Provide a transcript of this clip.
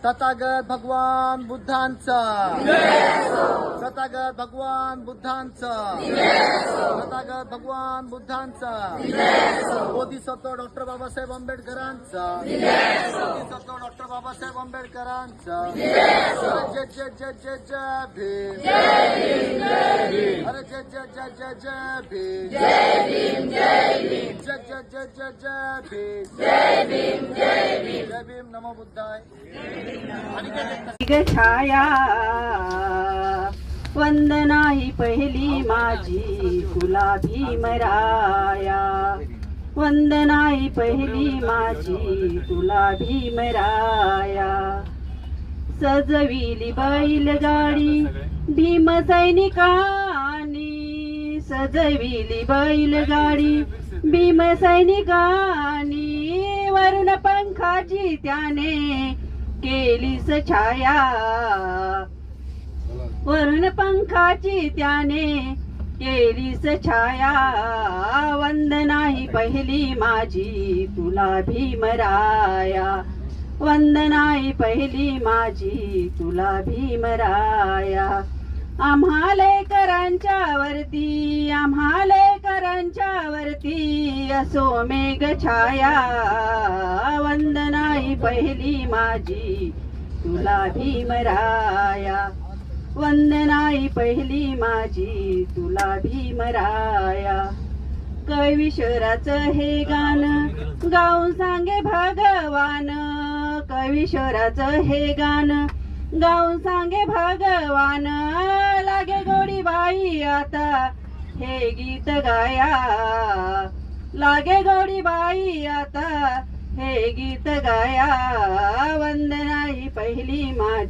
तथागत भगवान बुद्धांचा, तथागत भगवान बुद्धांचा, तथागत भगवान बुद्धांचा, बोधिसत्व डॉक्टर बाबासाहेब आंबेडकरांचा, बोधिसत्व डॉक्टर बाबासाहेब आंबेडकरांचा। जय जय जय जय जय भीम, अरे जय जय जय जय जय भीम, जय जय जय जय जय भीम, जय भीम, नमो बुद्धाय। छाया वंदना ही पहिली माझी तुला भीमराया, वंदना ही पहिली माझी तुला भीमराया। सजविली बैलगाडी भीम सैनिकांनी, सजविली बैलगाडी भीम सैनिकांनी। वरुण पंखाची त्याने केलीस छाया, वरुण पंखाची त्याने केलीस छाया। वंदना ही पहिली माझी तुला भीमराया, वंदना ही पहिली माझी तुला भीमराया। आम्हा लेकरांच्या वरती, आम्हा लेकरांच्या वरती असो मेघ छाया। वंदना ही पहिली माझी तुला भीमराया, वंदना ही पहिली माझी तुला भीमराया। कवीश्वराचं हे गाणं गाऊन सांगे भगवान, कवीश्वराचं हे गाणं गाऊन सांगे भगवान। लागे गोडी बाई आता हे गीत गाया, लागे गोडी बाई आता हे गीत गाया। वंदना ही पहिली माझी